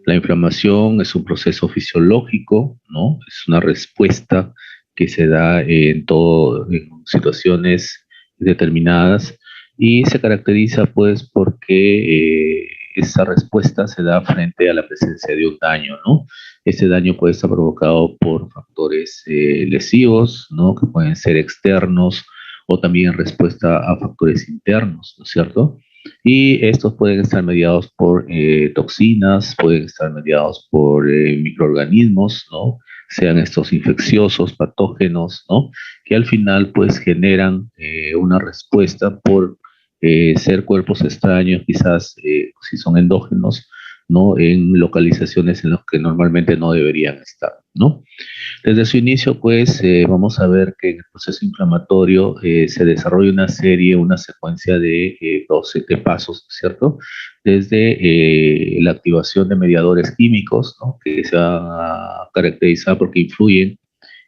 La inflamación es un proceso fisiológico, ¿no? Es una respuesta que se da en situaciones determinadas y se caracteriza pues porque esa respuesta se da frente a la presencia de un daño, ¿no? Ese daño puede estar provocado por factores lesivos, ¿no? Que pueden ser externos o también en respuesta a factores internos, ¿no es cierto? Y estos pueden estar mediados por toxinas, pueden estar mediados por microorganismos, ¿no? Sean estos infecciosos, patógenos, ¿no? Que al final pues generan una respuesta por ser cuerpos extraños, quizás si son endógenos, ¿no? En localizaciones en las que normalmente no deberían estar, ¿no? Desde su inicio, pues, vamos a ver que en el proceso inflamatorio se desarrolla una serie, una secuencia de 12 de pasos, ¿cierto? Desde la activación de mediadores químicos, ¿no? Que se ha caracterizado porque influyen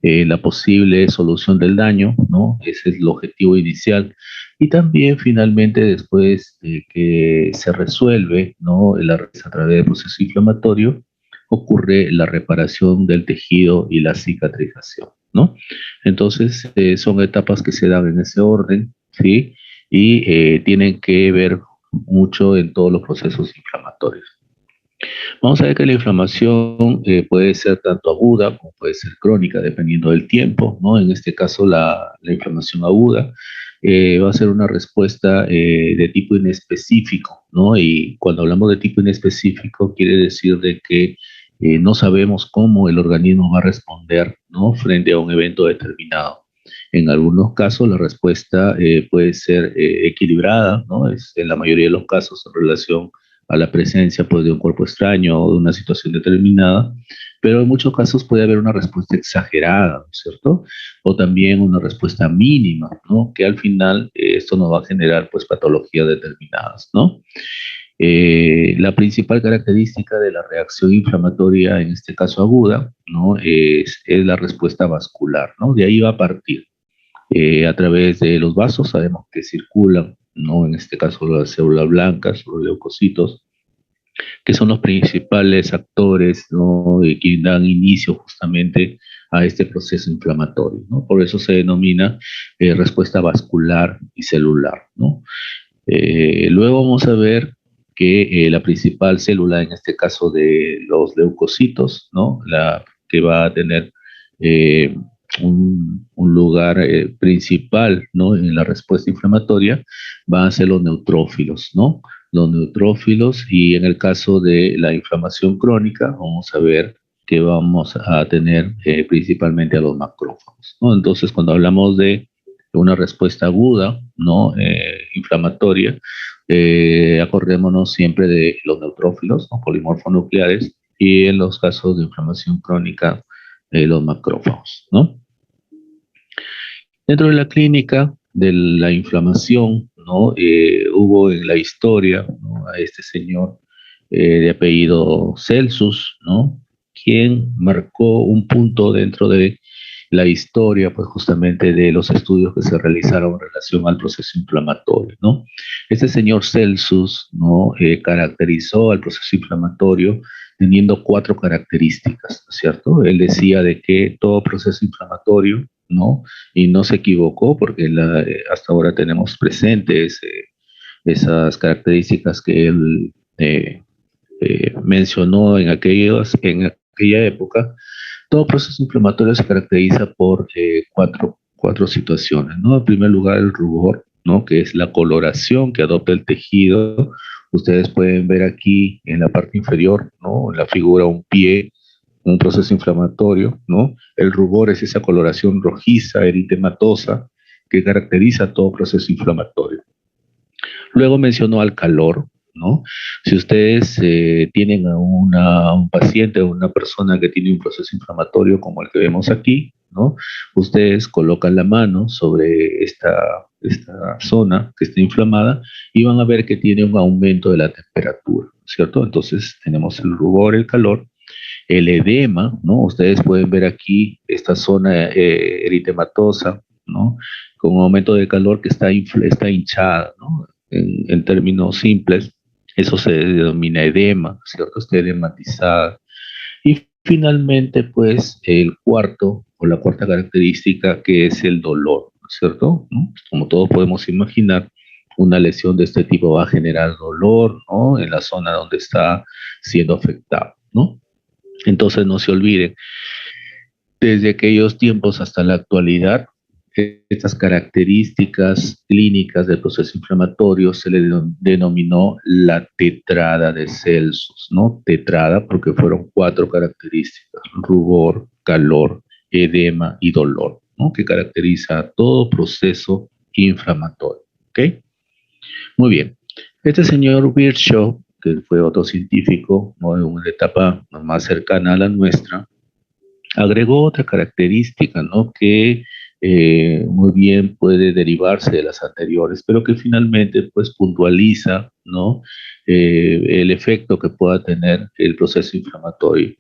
la posible solución del daño, ¿no? Ese es el objetivo inicial. Y también finalmente después de que se resuelve, ¿no? A través del proceso inflamatorio, ocurre la reparación del tejido y la cicatrización, ¿no? Entonces, son etapas que se dan en ese orden, ¿sí? Y tienen que ver mucho en todos los procesos inflamatorios. Vamos a ver que la inflamación puede ser tanto aguda como puede ser crónica, dependiendo del tiempo, ¿no? En este caso, la inflamación aguda va a ser una respuesta de tipo inespecífico, ¿no? Y cuando hablamos de tipo inespecífico, quiere decir de que no sabemos cómo el organismo va a responder, ¿no? Frente a un evento determinado. En algunos casos la respuesta puede ser equilibrada, ¿no? Es en la mayoría de los casos en relación a la presencia pues, de un cuerpo extraño o de una situación determinada, pero en muchos casos puede haber una respuesta exagerada, ¿no es cierto? O también una respuesta mínima, ¿no? Que al final esto nos va a generar pues patologías determinadas, ¿no? La principal característica de la reacción inflamatoria, en este caso aguda, ¿no? Es la respuesta vascular, ¿no? De ahí va a partir a través de los vasos, sabemos que circulan, ¿no? En este caso las células blancas, los leucocitos, que son los principales actores, ¿no? Que dan inicio justamente a este proceso inflamatorio, ¿no? Por eso se denomina respuesta vascular y celular, ¿no? Luego vamos a ver que la principal célula, en este caso de los leucocitos, ¿no? La que va a tener eh, un lugar principal, ¿no? En la respuesta inflamatoria, van a ser los neutrófilos, ¿no? Los neutrófilos y en el caso de la inflamación crónica, vamos a ver que vamos a tener principalmente a los macrófagos, ¿no? Entonces, cuando hablamos de una respuesta aguda, ¿no? Inflamatoria, acordémonos siempre de los neutrófilos, ¿no? Polimorfonucleares, y en los casos de inflamación crónica, los macrófagos, ¿no? Dentro de la clínica de la inflamación, ¿no? Hubo en la historia, ¿no? A este señor de apellido Celsus, ¿no? Quien marcó un punto dentro de la historia, pues justamente de los estudios que se realizaron en relación al proceso inflamatorio, ¿no? Este señor Celsus, ¿no? Caracterizó al proceso inflamatorio teniendo cuatro características, ¿cierto? Él decía de que todo proceso inflamatorio, ¿no? Y no se equivocó porque hasta ahora tenemos presentes esas características que él mencionó en aquella época. Todo proceso inflamatorio se caracteriza por cuatro situaciones, ¿no? En primer lugar, el rubor, ¿no? Que es la coloración que adopta el tejido. Ustedes pueden ver aquí en la parte inferior, ¿no? En la figura un pie, un proceso inflamatorio, ¿no? El rubor es esa coloración rojiza, eritematosa, que caracteriza todo proceso inflamatorio. Luego mencionó al calor, ¿no? Si ustedes tienen a un paciente o una persona que tiene un proceso inflamatorio como el que vemos aquí, ¿no? Ustedes colocan la mano sobre esta zona que está inflamada y van a ver que tiene un aumento de la temperatura, ¿cierto? Entonces tenemos el rubor, el calor, el edema, ¿no? Ustedes pueden ver aquí esta zona eritematosa, ¿no? Con un aumento de calor que está hinchada, ¿no? En términos simples. Eso se denomina edema, ¿cierto? Está edematizada. Y finalmente, pues, el cuarto o la cuarta característica que es el dolor, ¿no es cierto? ¿No? Como todos podemos imaginar, una lesión de este tipo va a generar dolor, ¿no? En la zona donde está siendo afectado, ¿no? Entonces no se olviden, desde aquellos tiempos hasta la actualidad, estas características clínicas del proceso inflamatorio se le denominó la tetrada de Celsus, ¿no? Tetrada porque fueron cuatro características: rubor, calor, edema y dolor, ¿no? Que caracteriza todo proceso inflamatorio, ¿ok? Muy bien. Este señor Virchow, que fue otro científico, ¿no? En una etapa más cercana a la nuestra, agregó otra característica, ¿no? Que muy bien puede derivarse de las anteriores, pero que finalmente pues puntualiza, ¿no? El efecto que pueda tener el proceso inflamatorio.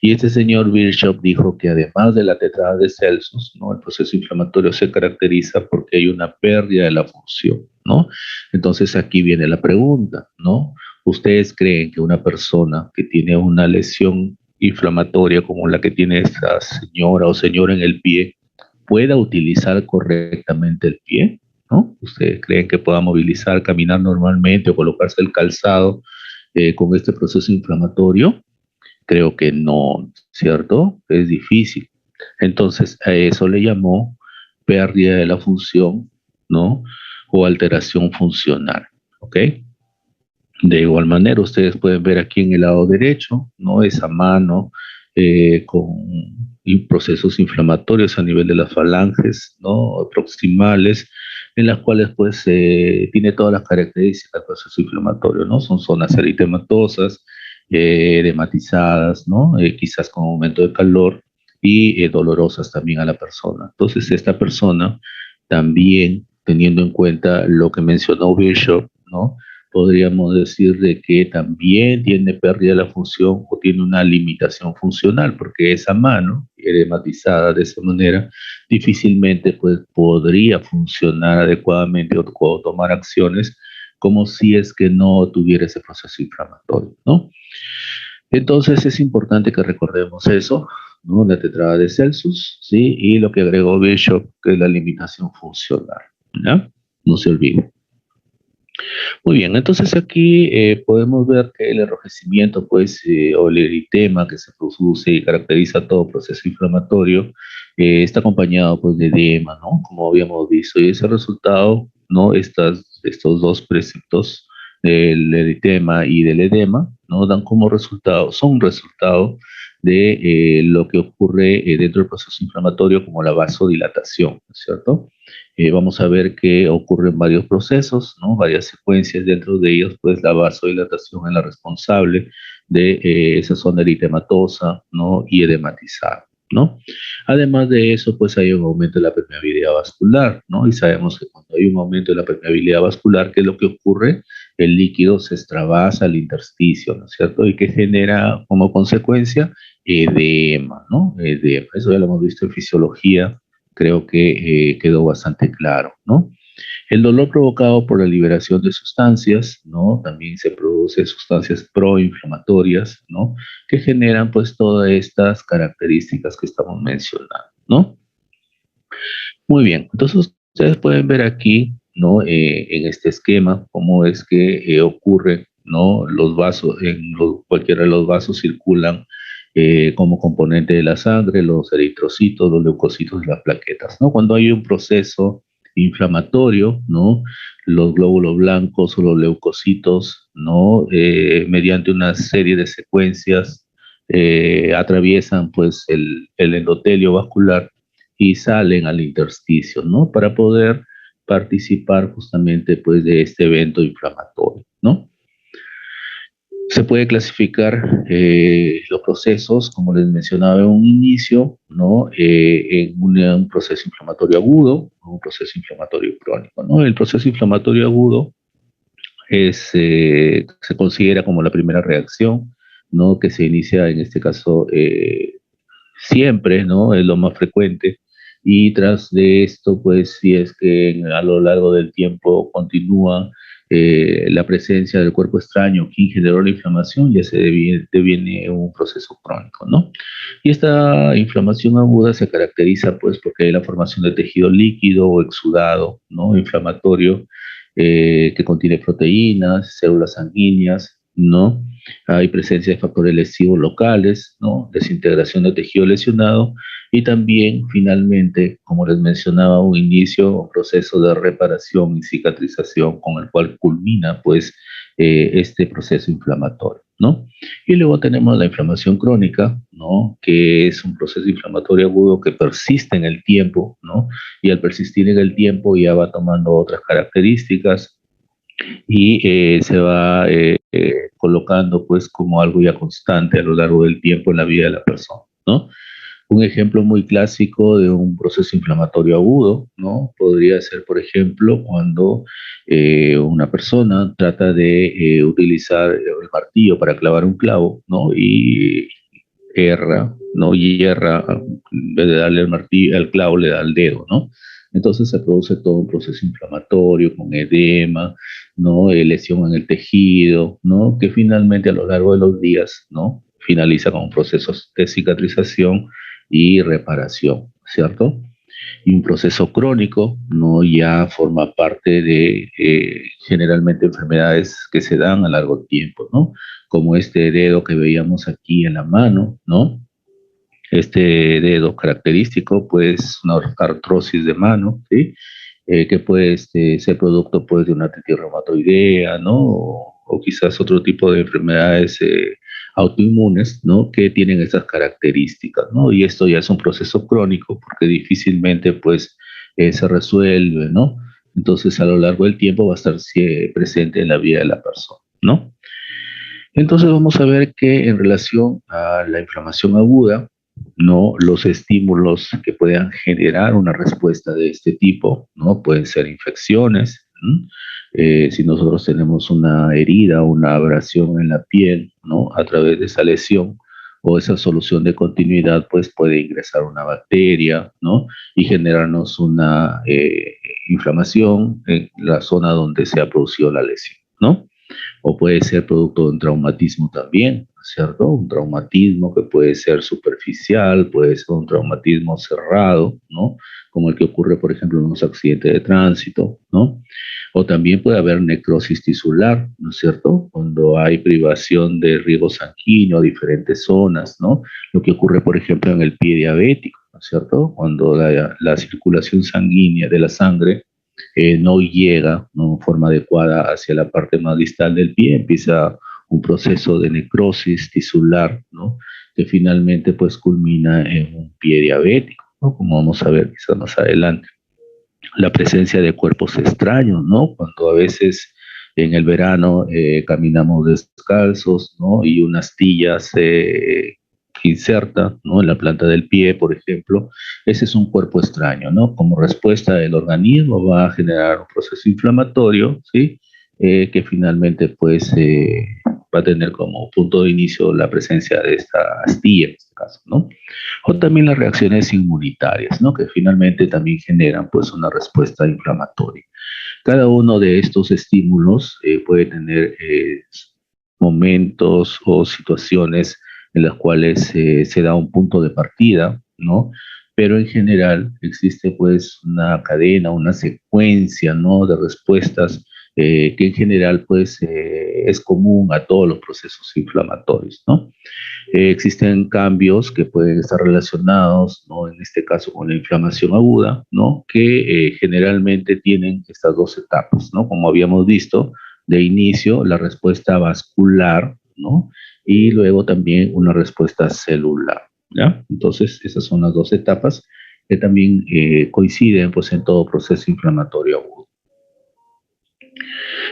Y este señor Virchow dijo que además de la tetrada de Celsus, ¿no? El proceso inflamatorio se caracteriza porque hay una pérdida de la función, ¿no? Entonces aquí viene la pregunta, ¿no? ¿Ustedes creen que una persona que tiene una lesión inflamatoria como la que tiene esta señora o señor en el pie pueda utilizar correctamente el pie? ¿No? ¿Ustedes creen que pueda movilizar, caminar normalmente o colocarse el calzado con este proceso inflamatorio? Creo que no, ¿cierto? Es difícil. Entonces, a eso le llamó pérdida de la función, ¿no? O alteración funcional, ¿ok? De igual manera, ustedes pueden ver aquí en el lado derecho, ¿no? Esa mano con procesos inflamatorios a nivel de las falanges, ¿no? Proximales, en las cuales pues tiene todas las características del proceso inflamatorio, ¿no? Son zonas eritematosas, edematizadas, ¿no? Quizás con aumento de calor y dolorosas también a la persona. Entonces, esta persona también, teniendo en cuenta lo que mencionó Bishop, ¿no? Podríamos decir de que también tiene pérdida de la función o tiene una limitación funcional, porque esa mano edematizada de esa manera difícilmente pues, podría funcionar adecuadamente o tomar acciones como si es que no tuviera ese proceso inflamatorio, ¿no? Entonces es importante que recordemos eso, ¿no? La tetrada de Celsus, ¿sí? Y lo que agregó Bishop, que es la limitación funcional, ¿ya? No se olvide. Muy bien, entonces aquí podemos ver que el enrojecimiento, pues, o el eritema que se produce y caracteriza todo proceso inflamatorio, está acompañado, pues, de edema, ¿no? Como habíamos visto, y ese resultado, ¿no? Estos dos preceptos, del eritema y del edema, ¿no? Dan como resultado, son un resultado de lo que ocurre dentro del proceso inflamatorio como la vasodilatación, ¿no es cierto? Vamos a ver que ocurren varios procesos, ¿no? Varias secuencias, dentro de ellos, pues la vasodilatación es la responsable de esa zona eritematosa, ¿no? Y edematizada, ¿no? Además de eso, pues hay un aumento de la permeabilidad vascular, ¿no? Y sabemos que cuando hay un aumento de la permeabilidad vascular, ¿qué es lo que ocurre? El líquido se extravasa al intersticio, ¿no es cierto? Y que genera como consecuencia edema, ¿no? Edema. Eso ya lo hemos visto en fisiología, creo que quedó bastante claro, ¿no? El dolor provocado por la liberación de sustancias, ¿no? También se produce sustancias proinflamatorias, ¿no? Que generan pues todas estas características que estamos mencionando, ¿no? Muy bien, entonces ustedes pueden ver aquí, ¿no? En este esquema, cómo es que ocurre, ¿no? Los vasos, cualquiera de los vasos circulan como componente de la sangre, los eritrocitos, los leucocitos y las plaquetas, ¿no? Cuando hay un proceso inflamatorio, ¿no? Los glóbulos blancos o los leucocitos, ¿no? Mediante una serie de secuencias atraviesan pues el endotelio vascular y salen al intersticio, ¿no? Para poder participar justamente pues de este evento inflamatorio, ¿no? Se puede clasificar los procesos, como les mencionaba en un inicio, ¿no? En un proceso inflamatorio agudo o un proceso inflamatorio crónico, ¿no? El proceso inflamatorio agudo se considera como la primera reacción, ¿no? Que se inicia en este caso siempre, ¿no? Es lo más frecuente. Y tras de esto, pues si es que a lo largo del tiempo continúa la presencia del cuerpo extraño, quien generó la inflamación, ya se deviene un proceso crónico, ¿no? Y esta inflamación aguda se caracteriza, pues, porque hay la formación de tejido líquido o exudado, ¿no? Inflamatorio, que contiene proteínas, células sanguíneas, ¿no? Hay presencia de factores lesivos locales, ¿no? Desintegración de tejido lesionado y también, finalmente, como les mencionaba, un inicio, un proceso de reparación y cicatrización con el cual culmina, pues, este proceso inflamatorio, ¿no? Y luego tenemos la inflamación crónica, ¿no? Que es un proceso inflamatorio agudo que persiste en el tiempo, ¿no? Y al persistir en el tiempo ya va tomando otras características y se va colocando pues como algo ya constante a lo largo del tiempo en la vida de la persona, ¿no? Un ejemplo muy clásico de un proceso inflamatorio agudo, ¿no? Podría ser, por ejemplo, cuando una persona trata de utilizar el martillo para clavar un clavo, ¿no? Y erra, ¿no? Y hierra, en vez de darle el martillo, al clavo le da el dedo, ¿no? Entonces se produce todo un proceso inflamatorio con edema, ¿no? Lesión en el tejido, ¿no? Que finalmente a lo largo de los días, ¿no? Finaliza con procesos de cicatrización y reparación, ¿cierto? Y un proceso crónico, ¿no? Ya forma parte de generalmente enfermedades que se dan a largo tiempo, ¿no? Como este dedo que veíamos aquí en la mano, ¿no? Este dedo característico, pues, una artrosis de mano, ¿sí? Que puede ser producto, pues, de una artritis reumatoidea, ¿no? O quizás otro tipo de enfermedades autoinmunes, ¿no? Que tienen estas características, ¿no? Y esto ya es un proceso crónico porque difícilmente, pues, se resuelve, ¿no? Entonces, a lo largo del tiempo va a estar presente en la vida de la persona, ¿no? Entonces vamos a ver que en relación a la inflamación aguda, ¿no? Los estímulos que puedan generar una respuesta de este tipo, ¿no? Pueden ser infecciones, ¿no? Si nosotros tenemos una herida, una abrasión en la piel, ¿no? A través de esa lesión o esa solución de continuidad, pues puede ingresar una bacteria, ¿no? Y generarnos una inflamación en la zona donde se ha producido la lesión, ¿no? O puede ser producto de un traumatismo también, ¿no es cierto? Un traumatismo que puede ser superficial, puede ser un traumatismo cerrado, ¿no? Como el que ocurre, por ejemplo, en unos accidentes de tránsito, ¿no? O también puede haber necrosis tisular, ¿no es cierto? Cuando hay privación de riego sanguíneo a diferentes zonas, ¿no? Lo que ocurre, por ejemplo, en el pie diabético, ¿no es cierto? Cuando la circulación sanguínea de la sangre no llega, ¿no? En forma adecuada hacia la parte más distal del pie, empieza un proceso de necrosis tisular, ¿no? Que finalmente pues culmina en un pie diabético, ¿no? Como vamos a ver quizás más adelante. La presencia de cuerpos extraños, ¿no? Cuando a veces en el verano caminamos descalzos, ¿no? Y una astilla se inserta, ¿no? En la planta del pie, por ejemplo, ese es un cuerpo extraño, ¿no? Como respuesta del organismo va a generar un proceso inflamatorio, ¿sí? Que finalmente, pues, va a tener como punto de inicio la presencia de esta astilla, en este caso, ¿no? O también las reacciones inmunitarias, ¿no? Que finalmente también generan, pues, una respuesta inflamatoria. Cada uno de estos estímulos puede tener momentos o situaciones en las cuales se da un punto de partida, ¿no? Pero en general existe pues una cadena, una secuencia, ¿no? De respuestas que en general pues es común a todos los procesos inflamatorios, ¿no? Existen cambios que pueden estar relacionados, ¿no? En este caso con la inflamación aguda, ¿no? Que generalmente tienen estas dos etapas, ¿no? Como habíamos visto, de inicio la respuesta vascular, ¿no? Y luego también una respuesta celular, ¿ya? Entonces, esas son las dos etapas que también coinciden pues en todo proceso inflamatorio agudo.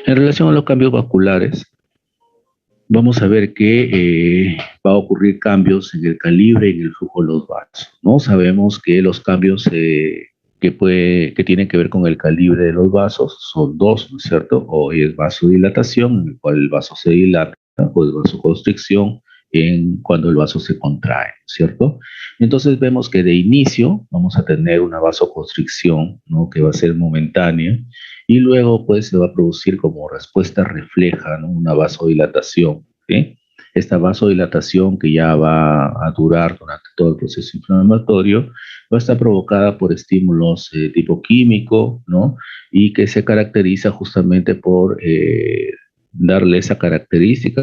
En relación a los cambios vasculares, vamos a ver que va a ocurrir cambios en el calibre y en el flujo de los vasos, ¿no? Sabemos que los cambios que tienen que ver con el calibre de los vasos son dos, ¿no es cierto? O es vasodilatación, en el cual el vaso se dilata, o es vasoconstricción, cuando el vaso se contrae, ¿cierto? Entonces vemos que de inicio vamos a tener una vasoconstricción, ¿no? Que va a ser momentánea y luego pues se va a producir como respuesta refleja, ¿no? Una vasodilatación, ¿sí? Esta vasodilatación que ya va a durar durante todo el proceso inflamatorio va a estar provocada por estímulos tipo químico, ¿no? Y que se caracteriza justamente por darle esa característica